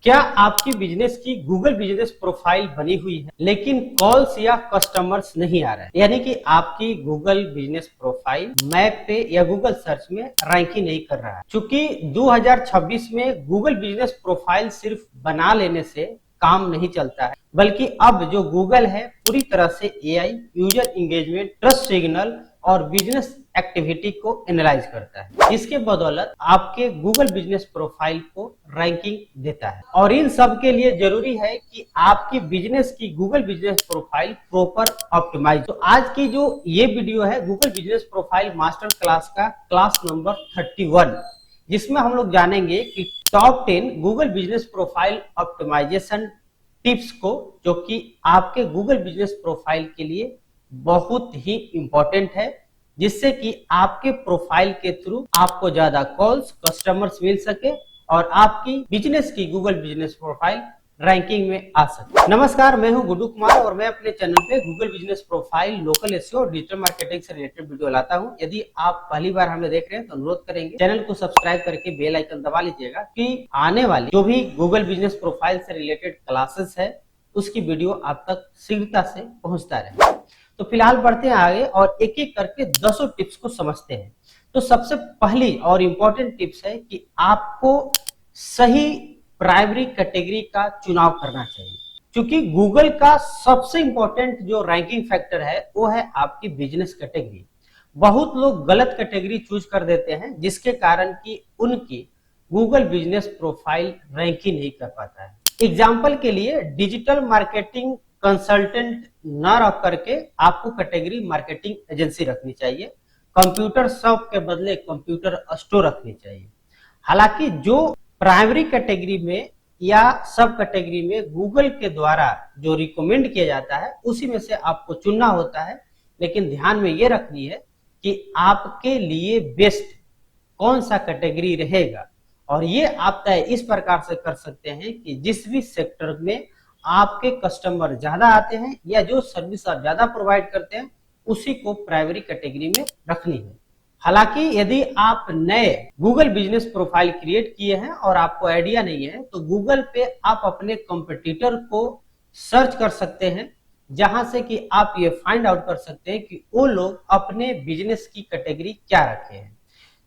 क्या आपकी बिजनेस की गूगल बिजनेस प्रोफाइल बनी हुई है लेकिन कॉल्स या कस्टमर्स नहीं आ रहे हैं, यानी कि आपकी गूगल बिजनेस प्रोफाइल मैप पे या गूगल सर्च में रैंकिंग नहीं कर रहा है। चूंकि 2026 में गूगल बिजनेस प्रोफाइल सिर्फ बना लेने से काम नहीं चलता है, बल्कि अब जो गूगल है पूरी तरह से AI, user engagement, trust signal और बिजनेस एक्टिविटी को एनालाइज करता है। इसके बदौलत आपके गूगल बिजनेस प्रोफाइल को रैंकिंग देता है और इन सब के लिए जरूरी है कि आपकी बिजनेस की Google business profile proper optimize. तो आज की जो ये वीडियो है Google business profile master class का क्लास नंबर 31, जिसमें हम लोग जानेंगे कि top 10 Google business profile optimization tips को, जो कि आपके गूगल बिजनेस प्रोफाइल के लिए बहुत ही इंपॉर्टेंट है, जिससे कि आपके प्रोफाइल के थ्रू आपको ज्यादा कॉल्स, कस्टमर्स मिल सके और आपकी बिजनेस की गूगल बिजनेस प्रोफाइल रैंकिंग में आ सके। नमस्कार, मैं हूं गुड्डू कुमार और मैं अपने चैनल पे Google business profile, local SEO और डिजिटल मार्केटिंग से रिलेटेड वीडियो लाता हूं। यदि आप पहली बार हमें देख रहे हैं तो अनुरोध करेंगे चैनल को सब्सक्राइब करके बेल आइकन दबा लीजिएगा कि आने वाली जो भी गूगल बिजनेस प्रोफाइल से रिलेटेड क्लासेस है उसकी वीडियो आप तक शीघ्रता से पहुंचता रहे। तो फिलहाल बढ़ते हैं आगे और एक एक करके 10 टिप्स को समझते हैं। तो सबसे पहली और इंपॉर्टेंट टिप्स है कि आपको सही प्राइमरी कैटेगरी का चुनाव करना चाहिए, क्योंकि गूगल का सबसे इंपॉर्टेंट जो रैंकिंग फैक्टर है वो है आपकी बिजनेस कैटेगरी। बहुत लोग गलत कैटेगरी चूज कर देते हैं, जिसके कारण कि उनकी गूगल बिजनेस प्रोफाइल रैंकिंग नहीं कर पाता है। एग्जाम्पल के लिए डिजिटल मार्केटिंग कंसल्टेंट न रख करके आपको कैटेगरी मार्केटिंग एजेंसी रखनी चाहिए। कंप्यूटर शॉप के बदले कंप्यूटर स्टोर रखनी चाहिए। हालांकि जो प्राइमरी कैटेगरी में या सब कैटेगरी में गूगल के द्वारा जो रिकमेंड किया जाता है उसी में से आपको चुनना होता है, लेकिन ध्यान में ये रखनी है कि आपके लिए बेस्ट कौन सा कैटेगरी रहेगा, और ये आप तय इस प्रकार से कर सकते हैं कि जिस भी सेक्टर में आपके कस्टमर ज्यादा आते हैं या जो सर्विस आप ज्यादा प्रोवाइड करते हैं उसी को प्राइमरी कैटेगरी में रखनी है। हालांकि यदि आप नए गूगल बिजनेस प्रोफाइल क्रिएट किए हैं और आपको आइडिया नहीं है तो गूगल पे आप अपने कंपटीटर को सर्च कर सकते हैं, जहां से कि आप ये फाइंड आउट कर सकते हैं कि वो लोग अपने बिजनेस की कैटेगरी क्या रखे हैं।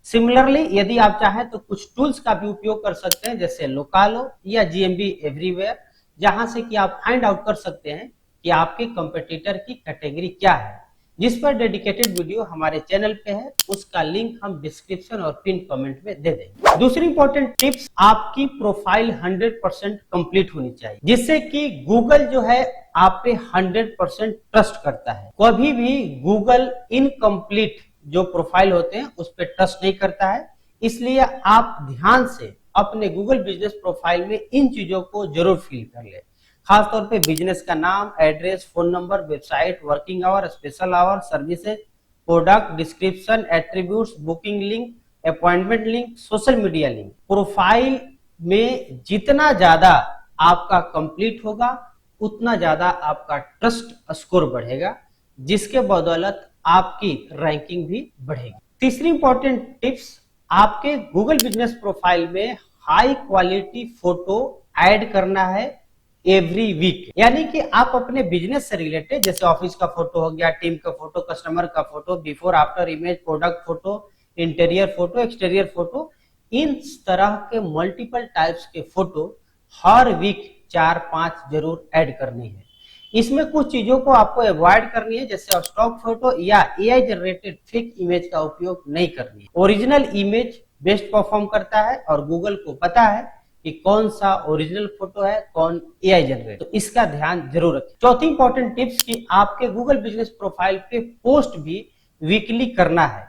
सिमिलरली यदि आप चाहें तो कुछ टूल्स का भी उपयोग कर सकते हैं, जैसे लोकालो या जीएमबी एवरीवेयर, जहां से कि आप फाइंड आउट कर सकते हैं कि आपके कंपटीटर की कैटेगरी क्या है, जिस पर डेडिकेटेड वीडियो हमारे चैनल पे है। उसका लिंक हम डिस्क्रिप्शन और पिन कमेंट में दे देंगे। दूसरी इंपॉर्टेंट टिप्स, आपकी प्रोफाइल 100% कंप्लीट होनी चाहिए, जिससे कि गूगल जो है आप पे 100% ट्रस्ट करता है। कभी भी गूगल इनकम्प्लीट जो प्रोफाइल होते हैं उस पर ट्रस्ट नहीं करता है। इसलिए आप ध्यान से अपने गूगल बिजनेस प्रोफाइल में इन चीजों को जरूर फिल कर ले। खास तौर पे बिजनेस का नाम, address, phone number, website, working hour, special hour, services, product description, attributes, booking link, appointment link, social media link. Profile में जितना ज्यादा आपका कंप्लीट होगा उतना ज्यादा आपका ट्रस्ट स्कोर बढ़ेगा, जिसके बदौलत आपकी रैंकिंग भी बढ़ेगी। तीसरी इंपॉर्टेंट टिप्स, आपके गूगल बिजनेस प्रोफाइल में हाई क्वालिटी फोटो ऐड करना है एवरी वीक। यानी कि आप अपने बिजनेस से रिलेटेड, जैसे ऑफिस का फोटो हो गया, टीम का फोटो, कस्टमर का photo, before after image, product photo, interior photo, exterior photo, इन तरह के मल्टीपल टाइप्स के फोटो हर वीक 4-5 जरूर ऐड करनी है। इसमें कुछ चीजों को आपको अवॉइड करनी है, जैसे स्टॉक फोटो या एआई जनरेटेड फेक इमेज का उपयोग नहीं करनी है। ओरिजिनल इमेज बेस्ट परफॉर्म करता है और गूगल को पता है कि कौन सा ओरिजिनल फोटो है, कौन एआई जनरेट, तो इसका ध्यान जरूर रखें। चौथी इंपॉर्टेंट टिप्स कि आपके गूगल बिजनेस प्रोफाइल पे पोस्ट भी वीकली करना है।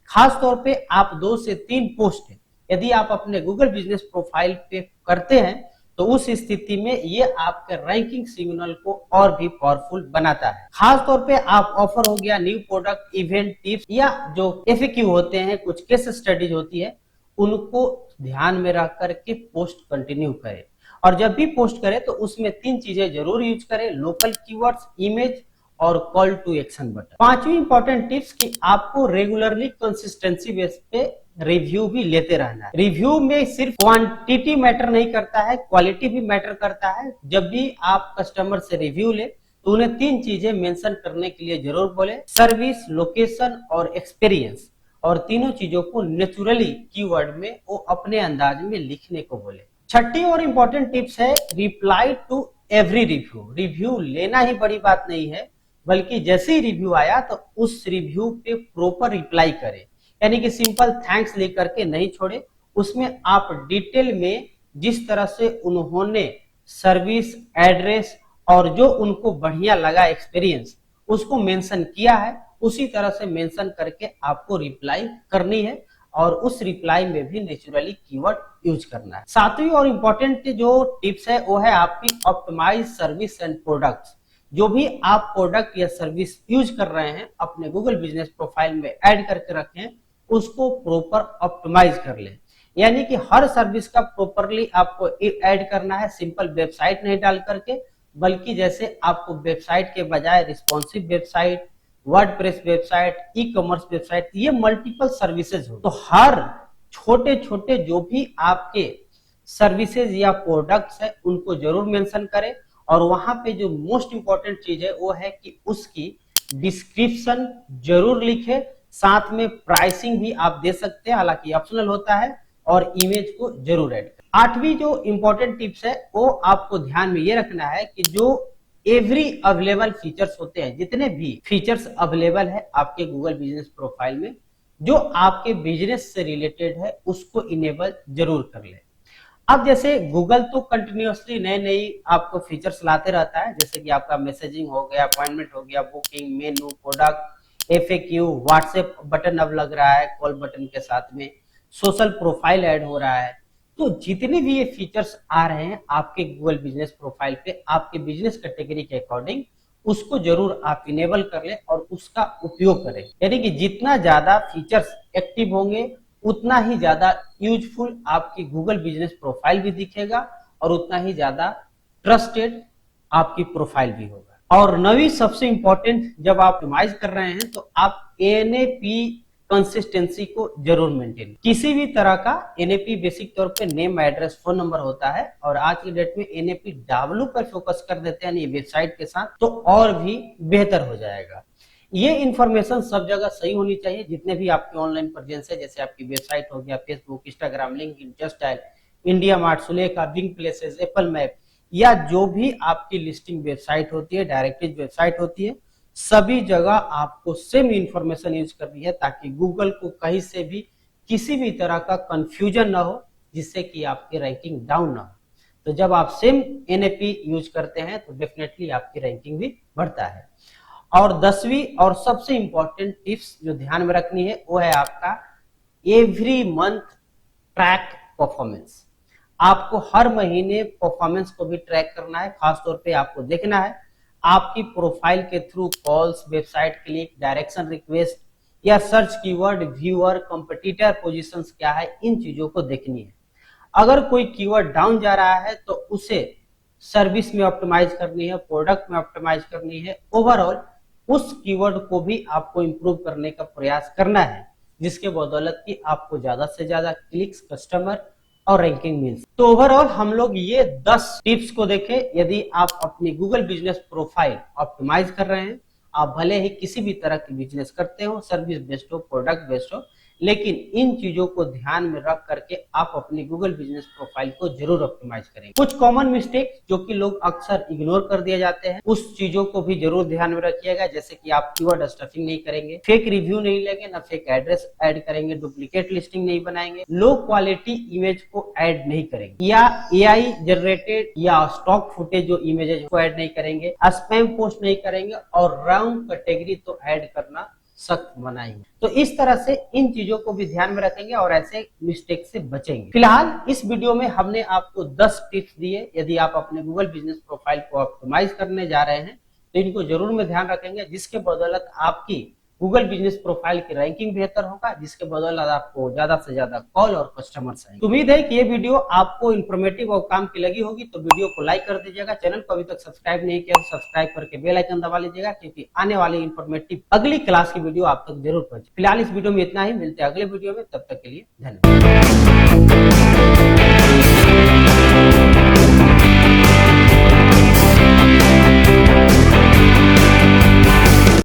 खास तौर पे आप 2 से 3 पोस्ट यदि आप अपने गूगल बिजनेस प्रोफाइल पे करते हैं तो उस स्थिति में ये आपके रैंकिंग सिग्नल को और भी पावरफुल बनाता है। खास तौर पे आप ऑफर हो गया, न्यू प्रोडक्ट, इवेंट टिप्स या जो एफएक्यू होते हैं, कुछ केस स्टडीज होती है, उनको ध्यान में रख करके पोस्ट कंटिन्यू करें। और जब भी पोस्ट करें तो उसमें 3 चीजें जरूर यूज करें, लोकल कीवर्ड्स, इमेज और कॉल टू एक्शन बटन। पांचवी इंपॉर्टेंट टिप्स कि आपको रेगुलरली कंसिस्टेंसी बेस पे रिव्यू भी लेते रहना है। रिव्यू में सिर्फ क्वांटिटी मैटर नहीं करता है, क्वालिटी भी मैटर करता है। जब भी आप कस्टमर से रिव्यू ले तो उन्हें 3 चीजें मेंशन करने के लिए जरूर बोले, सर्विस, लोकेशन और एक्सपीरियंस। और तीनों चीजों को नेचुरली कीवर्ड में वो अपने अंदाज में लिखने को बोले। छठी और इंपॉर्टेंट टिप्स है reply to every review. Review लेना ही बड़ी बात नहीं है, बल्कि जैसे ही रिव्यू आया तो उस रिव्यू पे प्रॉपर रिप्लाई करें। यानी कि सिंपल थैंक्स लिख करके नहीं छोड़े, उसमें आप डिटेल में जिस तरह से उन्होंने सर्विस, एड्रेस और जो उनको बढ़िया लगा एक्सपीरियंस उसको मेंशन किया है, उसी तरह से मेंशन करके आपको रिप्लाई करनी है। और उस रिप्लाई में भी नेचुरली कीवर्ड यूज करना है। सातवीं और इम्पोर्टेंट जो टिप्स है वो है आपकी ऑप्टिमाइज सर्विस एंड प्रोडक्ट्स। जो भी आप प्रोडक्ट या सर्विस यूज कर रहे हैं अपने गूगल बिजनेस प्रोफाइल में ऐड करके रखें, उसको प्रॉपर ऑप्टिमाइज कर लें। यानी कि हर सर्विस का प्रॉपरली आपको ऐड करना है, सिंपल वेबसाइट नहीं डाल करके, बल्कि जैसे आपको वेबसाइट के बजाय responsive website, WordPress website, e commerce website, ये मल्टीपल सर्विसेज हो। तो हर छोटे छोटे जो भी आपके सर्विसेज या प्रोडक्ट्स है उनको जरूर मेंशन करें। और वहां पे जो मोस्ट इंपॉर्टेंट चीज है वो है कि उसकी डिस्क्रिप्शन जरूर लिखे, साथ में प्राइसिंग भी आप दे सकते हैं, हालांकि ऑप्शनल होता है, और इमेज को जरूर ऐड करें। आठवीं जो इंपॉर्टेंट टिप्स है वो आपको ध्यान में ये रखना है कि जो एवरी अवेलेबल फीचर्स होते हैं, जितने भी फीचर्स अवेलेबल है आपके गूगल बिजनेस प्रोफाइल में जो आपके बिजनेस से रिलेटेड है, उसको इनेबल जरूर कर ले। अब जैसे गूगल तो कंटिन्यूअसली नए नई आपको फीचर्स लाते रहता है, जैसे कि आपका मैसेजिंग हो गया, अपॉइंटमेंट हो गया, बुकिंग, मेनू, प्रोडक्ट, एफएक्यू, व्हाट्सएप बटन अब लग रहा है कॉल बटन के साथ में, सोशल प्रोफाइल ऐड हो रहा है। तो जितने भी ये फीचर्स आ रहे हैं आपके गूगल बिजनेस प्रोफाइल पे आपके बिजनेस कैटेगरी के अकॉर्डिंग, उसको जरूर आप इनेबल कर ले और उसका उपयोग करें। यानी कि जितना ज्यादा फीचर्स एक्टिव होंगे उतना ही ज्यादा यूजफुल आपकी गूगल बिजनेस प्रोफाइल भी दिखेगा और उतना ही ज्यादा ट्रस्टेड आपकी प्रोफाइल भी होगा। और नवी सबसे इंपॉर्टेंट, जब आप ऑप्टिमाइज कर रहे हैं तो आप एनएपी कंसिस्टेंसी को जरूर मेंटेन। किसी भी तरह का एनएपी बेसिक तौर पे नेम, एड्रेस, फोन नंबर होता है, और आज की डेट में एनएपी डब्ल्यू पर फोकस कर देते हैं वेबसाइट के साथ, तो और भी बेहतर हो जाएगा। ये इंफॉर्मेशन सब जगह सही होनी चाहिए, जितने भी आपके ऑनलाइन प्रेजेंस है, जैसे आपकी वेबसाइट हो गया, Facebook, Instagram, LinkedIn, Justdial, IndiaMART, Sulekha, Bing places, Apple map, या जो भी आपकी लिस्टिंग वेबसाइट होती है, डायरेक्टरी वेबसाइट होती है, सभी जगह आपको सेम इंफॉर्मेशन यूज करनी है ताकि गूगल को कहीं से भी किसी भी तरह का कंफ्यूजन ना हो, जिससे कि आपकी रैंकिंग डाउन ना हो। तो जब आप सेम एनएपी यूज करते हैं तो डेफिनेटली आपकी रैंकिंग भी बढ़ता है। और 10वीं और सबसे इंपॉर्टेंट टिप्स जो ध्यान में रखनी है वो है आपका एवरी मंथ ट्रैक परफॉर्मेंस। आपको हर महीने परफॉर्मेंस को भी ट्रैक करना है। खासतौर पे आपको देखना है आपकी प्रोफाइल के through calls, website click, direction request या search keyword, viewer, competitor positions क्या है, इन चीजों को देखनी है। अगर कोई कीवर्ड डाउन जा रहा है तो उसे सर्विस में ऑप्टिमाइज करनी है, प्रोडक्ट में ऑप्टिमाइज करनी है, ओवरऑल उस कीवर्ड को भी आपको इंप्रूव करने का प्रयास करना है, जिसके बदौलत की आपको ज्यादा से ज्यादा क्लिक्स, कस्टमर और रैंकिंग मिल। तो ओवरऑल हम लोग ये 10 टिप्स को देखें। यदि आप अपनी गूगल बिजनेस प्रोफाइल ऑप्टिमाइज कर रहे हैं, आप भले ही किसी भी तरह की बिजनेस करते हो, सर्विस बेस्ड हो, प्रोडक्ट बेस्ड हो, लेकिन इन चीजों को ध्यान में रख करके आप अपनी गूगल बिजनेस प्रोफाइल को जरूर ऑप्टिमाइज करें। कुछ कॉमन मिस्टेक जो कि लोग अक्सर इग्नोर कर दिए जाते हैं, उस चीजों को भी जरूर ध्यान में रखिएगा। जैसे कि आप कीवर्ड स्टफिंग नहीं करेंगे, फेक रिव्यू नहीं लेंगे, ना फेक एड्रेस ऐड करेंगे, डुप्लीकेट लिस्टिंग नहीं बनाएंगे, लो क्वालिटी इमेज को ऐड नहीं करेंगे, या एआई जनरेटेड या स्टॉक फुटेज जो इमेजेस को ऐड नहीं करेंगे, स्पैम पोस्ट नहीं करेंगे, और रॉन्ग कैटेगरी तो ऐड करना सख्त मनाही है। तो इस तरह से इन चीजों को भी ध्यान में रखेंगे और ऐसे मिस्टेक से बचेंगे। फिलहाल इस वीडियो में हमने आपको 10 टिप्स दिए। यदि आप अपने गूगल बिजनेस प्रोफाइल को ऑप्टिमाइज करने जा रहे हैं तो इनको जरूर में ध्यान रखेंगे, जिसके बदौलत आपकी गूगल बिजनेस प्रोफाइल की रैंकिंग बेहतर होगा, जिसके बदौलत आपको ज्यादा से ज्यादा कॉल और कस्टमर्स आएंगे। उम्मीद है कि ये वीडियो आपको इन्फॉर्मेटिव और काम की लगी होगी, तो वीडियो को लाइक कर दीजिएगा। चैनल को अभी तक सब्सक्राइब नहीं किया तो सब्सक्राइब करके बेल आइकन दबा लीजिएगा, क्योंकि आने वाली इन्फॉर्मेटिव अगली क्लास की वीडियो आप तक जरूर पहुंचे। फिलहाल इस वीडियो में इतना ही, मिलते हैं अगले वीडियो में, तब तक के लिए धन्यवाद।